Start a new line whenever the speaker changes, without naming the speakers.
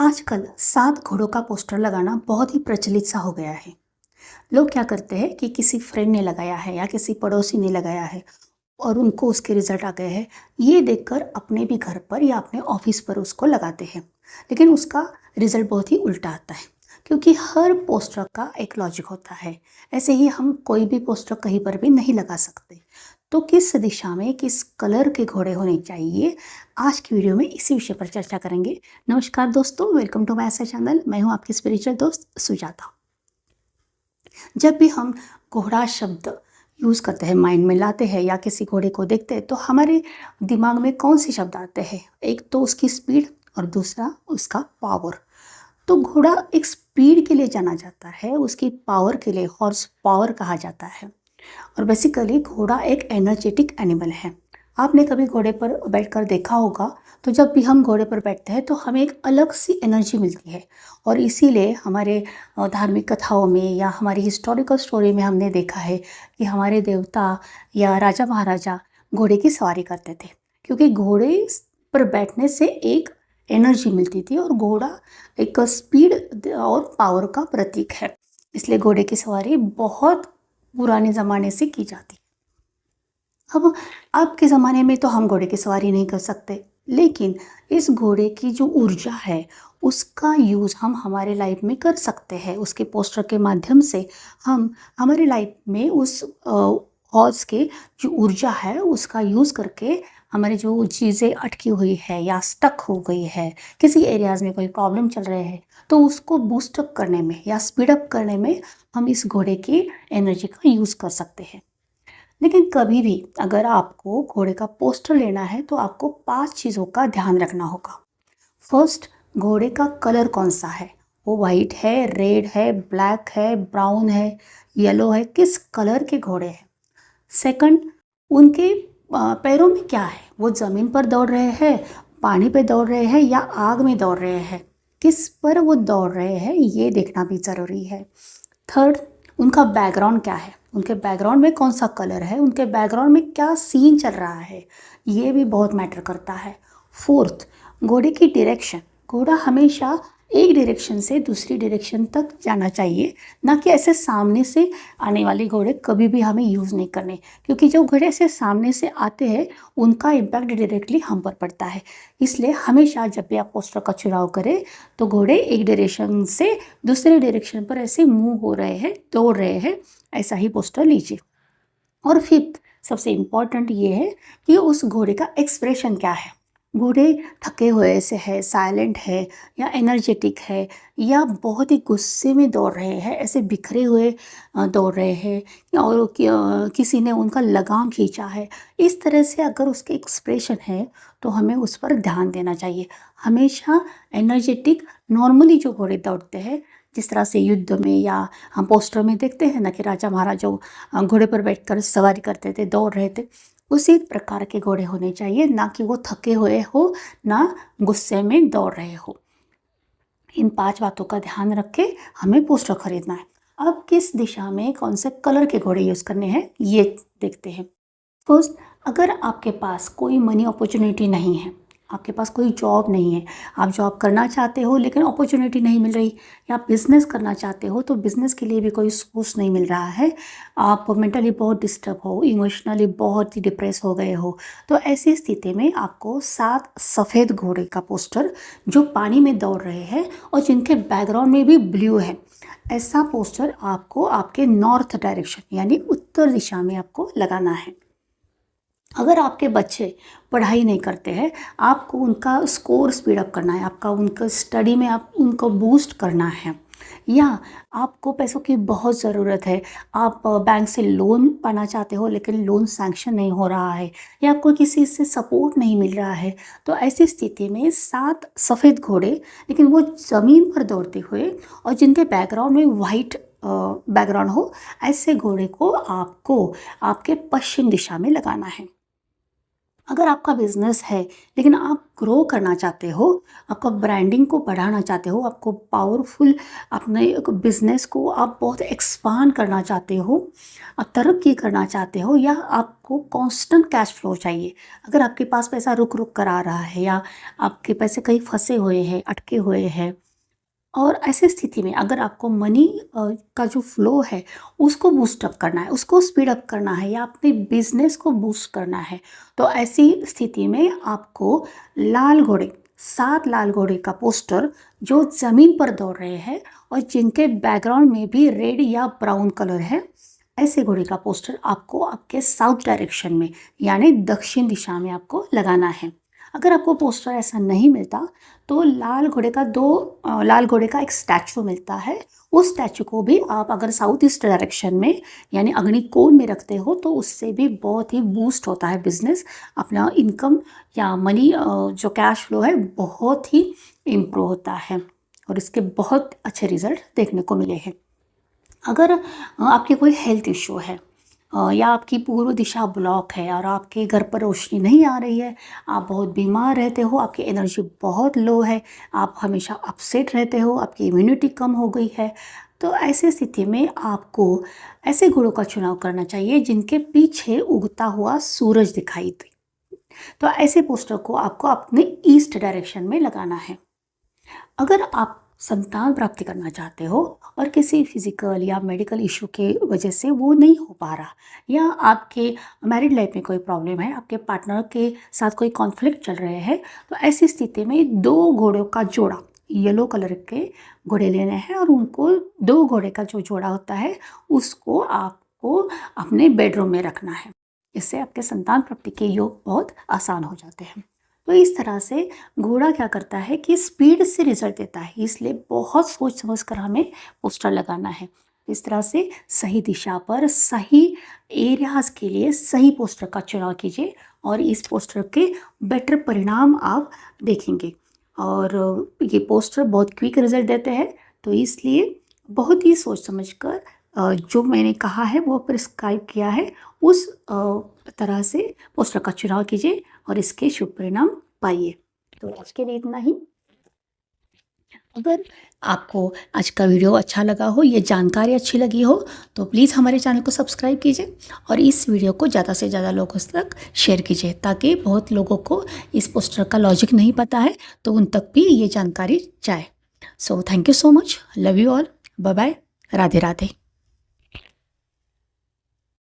आजकल 7 घोड़ों का पोस्टर लगाना बहुत ही प्रचलित सा हो गया है। लोग क्या करते हैं कि किसी फ्रेंड ने लगाया है या किसी पड़ोसी ने लगाया है और उनको उसके रिजल्ट आ गए हैं, ये देखकर अपने भी घर पर या अपने ऑफिस पर उसको लगाते हैं। लेकिन उसका रिजल्ट बहुत ही उल्टा आता है, क्योंकि हर पोस्टर का एक लॉजिक होता है। ऐसे ही हम कोई भी पोस्टर कहीं पर भी नहीं लगा सकते। तो किस दिशा में किस कलर के घोड़े होने चाहिए, आज की वीडियो में इसी विषय पर चर्चा करेंगे। नमस्कार दोस्तों, वेलकम टू माय चैनल। मैं हूं आपकी स्पिरिचुअल दोस्त सुजाता। जब भी हम घोड़ा शब्द यूज़ करते हैं, माइंड में लाते हैं या किसी घोड़े को देखते हैं, तो हमारे दिमाग में कौन से शब्द आते हैं? एक तो उसकी स्पीड और दूसरा उसका पावर। तो घोड़ा एक स्पीड के लिए जाना जाता है, उसकी पावर के लिए हॉर्स पावर कहा जाता है। और बेसिकली घोड़ा एक एनर्जेटिक एनिमल है। आपने कभी घोड़े पर बैठकर देखा होगा, तो जब भी हम घोड़े पर बैठते हैं तो हमें एक अलग सी एनर्जी मिलती है। और इसीलिए हमारे धार्मिक कथाओं में या हमारी हिस्टोरिकल स्टोरी में हमने देखा है कि हमारे देवता या राजा महाराजा घोड़े की सवारी करते थे, क्योंकि घोड़े पर बैठने से एक एनर्जी मिलती थी और घोड़ा एक स्पीड और पावर का प्रतीक है। इसलिए घोड़े की सवारी बहुत पुराने ज़माने से की जाती है। अब के ज़माने में तो हम घोड़े की सवारी नहीं कर सकते, लेकिन इस घोड़े की जो ऊर्जा है उसका यूज़ हम हमारे लाइफ में कर सकते हैं। उसके पोस्टर के माध्यम से हम हमारे लाइफ में उस हॉर्स के जो ऊर्जा है उसका यूज़ करके हमारी जो चीज़ें अटकी हुई है या स्टक हो गई है, किसी एरियाज़ में कोई प्रॉब्लम चल रहे हैं, तो उसको बूस्टअप करने में या स्पीडअप करने में हम इस घोड़े की एनर्जी का यूज़ कर सकते हैं। लेकिन कभी भी अगर आपको घोड़े का पोस्टर लेना है तो आपको 5 चीज़ों का ध्यान रखना होगा। फर्स्ट, घोड़े का कलर कौन सा है? वो वाइट है, रेड है, ब्लैक है, ब्राउन है, येलो है, किस कलर के घोड़े हैं? सेकंड, उनके पैरों में क्या है? वो ज़मीन पर दौड़ रहे हैं, पानी पे दौड़ रहे हैं या आग में दौड़ रहे हैं? किस पर वो दौड़ रहे हैं, ये देखना भी ज़रूरी है। थर्ड, उनका बैकग्राउंड क्या है? उनके बैकग्राउंड में कौन सा कलर है? उनके बैकग्राउंड में क्या सीन चल रहा है? ये भी बहुत मैटर करता है। फोर्थ, घोड़े की डायरेक्शन। घोड़ा हमेशा एक डायरेक्शन से दूसरी डायरेक्शन तक जाना चाहिए, ना कि ऐसे सामने से आने वाले घोड़े कभी भी हमें यूज़ नहीं करने, क्योंकि जो घोड़े ऐसे सामने से आते हैं उनका इम्पैक्ट डायरेक्टली हम पर पड़ता है। इसलिए हमेशा जब भी आप पोस्टर का चुनाव करें तो घोड़े एक डायरेक्शन से दूसरे डायरेक्शन पर ऐसे मूव हो रहे हैं, दौड़ रहे हैं, ऐसा ही पोस्टर लीजिए। और फिफ्थ, सबसे इम्पॉर्टेंट ये है कि उस घोड़े का एक्सप्रेशन क्या है। घोड़े थके हुए से है, साइलेंट है या एनर्जेटिक है, या बहुत ही गुस्से में दौड़ रहे हैं, ऐसे बिखरे हुए दौड़ रहे हैं, और किसी ने उनका लगाम खींचा है। इस तरह से अगर उसके एक्सप्रेशन है तो हमें उस पर ध्यान देना चाहिए। हमेशा एनर्जेटिक, नॉर्मली जो घोड़े दौड़ते हैं, जिस तरह से युद्ध में या हम पोस्टर में देखते हैं ना कि राजा महाराजा घोड़े पर बैठकर सवारी करते थे, दौड़ रहे थे, उसी प्रकार के घोड़े होने चाहिए, ना कि वो थके हुए हो, ना गुस्से में दौड़ रहे हो। इन 5 बातों का ध्यान रख के हमें पोस्टर खरीदना है। अब किस दिशा में कौन से कलर के घोड़े यूज़ करने हैं, ये देखते हैं। फर्स्ट, अगर आपके पास कोई मनी अपॉर्चुनिटी नहीं है, आपके पास कोई जॉब नहीं है, आप जॉब करना चाहते हो लेकिन अपॉर्चुनिटी नहीं मिल रही, या बिज़नेस करना चाहते हो तो बिज़नेस के लिए भी कोई सोर्स नहीं मिल रहा है, आप मेंटली बहुत डिस्टर्ब हो, इमोशनली बहुत ही डिप्रेस हो गए हो, तो ऐसी स्थिति में आपको 7 सफ़ेद घोड़े का पोस्टर जो पानी में दौड़ रहे हैं और जिनके बैकग्राउंड में भी ब्लू है, ऐसा पोस्टर आपको आपके नॉर्थ डायरेक्शन यानी उत्तर दिशा में आपको लगाना है। अगर आपके बच्चे पढ़ाई नहीं करते हैं, आपको उनका स्कोर स्पीड अप करना है, आपका उनका स्टडी में आप उनको बूस्ट करना है, या आपको पैसों की बहुत ज़रूरत है, आप बैंक से लोन पाना चाहते हो लेकिन लोन सैंक्शन नहीं हो रहा है, या आपको किसी से सपोर्ट नहीं मिल रहा है, तो ऐसी स्थिति में 7 सफ़ेद घोड़े, लेकिन वो ज़मीन पर दौड़ते हुए और जिनके बैकग्राउंड में वाइट बैकग्राउंड हो, ऐसे घोड़े को आपको आपके पश्चिम दिशा में लगाना है। अगर आपका बिज़नेस है लेकिन आप ग्रो करना चाहते हो, आपका ब्रांडिंग को बढ़ाना चाहते हो, आपको पावरफुल अपने बिज़नेस को आप बहुत एक्सपांड करना चाहते हो, आप तरक्की करना चाहते हो, या आपको कांस्टेंट कैश फ्लो चाहिए। अगर आपके पास पैसा रुक-रुक कर आ रहा है या आपके पैसे कहीं फँसे हुए हैं, अटके हुए हैं, और ऐसी स्थिति में अगर आपको मनी का जो फ्लो है उसको बूस्ट अप करना है, उसको स्पीड अप करना है, या अपने बिजनेस को बूस्ट करना है, तो ऐसी स्थिति में आपको लाल घोड़े, 7 लाल घोड़े का पोस्टर जो ज़मीन पर दौड़ रहे हैं और जिनके बैकग्राउंड में भी रेड या ब्राउन कलर है, ऐसे घोड़े का पोस्टर आपको आपके साउथ डायरेक्शन में यानी दक्षिण दिशा में आपको लगाना है। अगर आपको पोस्टर ऐसा नहीं मिलता तो लाल घोड़े का एक स्टैचू मिलता है। उस स्टैचू को भी आप अगर साउथ ईस्ट डायरेक्शन में यानी अग्निकोण में रखते हो तो उससे भी बहुत ही बूस्ट होता है बिजनेस, अपना इनकम या मनी जो कैश फ्लो है बहुत ही इम्प्रूव होता है और इसके बहुत अच्छे रिजल्ट देखने को मिले हैं। अगर आपके कोई हेल्थ इश्यू है या आपकी पूर्व दिशा ब्लॉक है और आपके घर पर रोशनी नहीं आ रही है, आप बहुत बीमार रहते हो, आपकी एनर्जी बहुत लो है, आप हमेशा अपसेट रहते हो, आपकी इम्यूनिटी कम हो गई है, तो ऐसी स्थिति में आपको ऐसे गुणों का चुनाव करना चाहिए जिनके पीछे उगता हुआ सूरज दिखाई दे। तो ऐसे पोस्टर को आपको अपने ईस्ट डायरेक्शन में लगाना है। अगर आप संतान प्राप्ति करना चाहते हो और किसी फिजिकल या मेडिकल इशू के वजह से वो नहीं हो पा रहा, या आपके मैरिड लाइफ में कोई प्रॉब्लम है, आपके पार्टनर के साथ कोई कॉन्फ्लिक्ट चल रहे हैं, तो ऐसी स्थिति में 2 घोड़ों का जोड़ा, येलो कलर के घोड़े लेने हैं और उनको 2 घोड़े का जो जोड़ा होता है उसको आपको अपने बेडरूम में रखना है। इससे आपके संतान प्राप्ति के योग बहुत आसान हो जाते हैं। तो इस तरह से घोड़ा क्या करता है कि स्पीड से रिजल्ट देता है, इसलिए बहुत सोच समझ कर हमें पोस्टर लगाना है। इस तरह से सही दिशा पर सही एरियाज़ के लिए सही पोस्टर का चुनाव कीजिए और इस पोस्टर के बेटर परिणाम आप देखेंगे। और ये पोस्टर बहुत क्विक रिजल्ट देते हैं, तो इसलिए बहुत ही सोच समझ कर जो मैंने कहा है वो प्रिस्क्राइब किया है उस तरह से पोस्टर का चुनाव कीजिए और इसके शुभ परिणाम पाइए। तो आज के लिए इतना ही। अगर आपको आज का वीडियो अच्छा लगा हो, ये जानकारी अच्छी लगी हो, तो प्लीज़ हमारे चैनल को सब्सक्राइब कीजिए और इस वीडियो को ज़्यादा से ज़्यादा लोगों तक शेयर कीजिए, ताकि बहुत लोगों को इस पोस्टर का लॉजिक नहीं पता है तो उन तक भी ये जानकारी जाए। So thank you so much, love you all, bye bye, Radhe Radhe.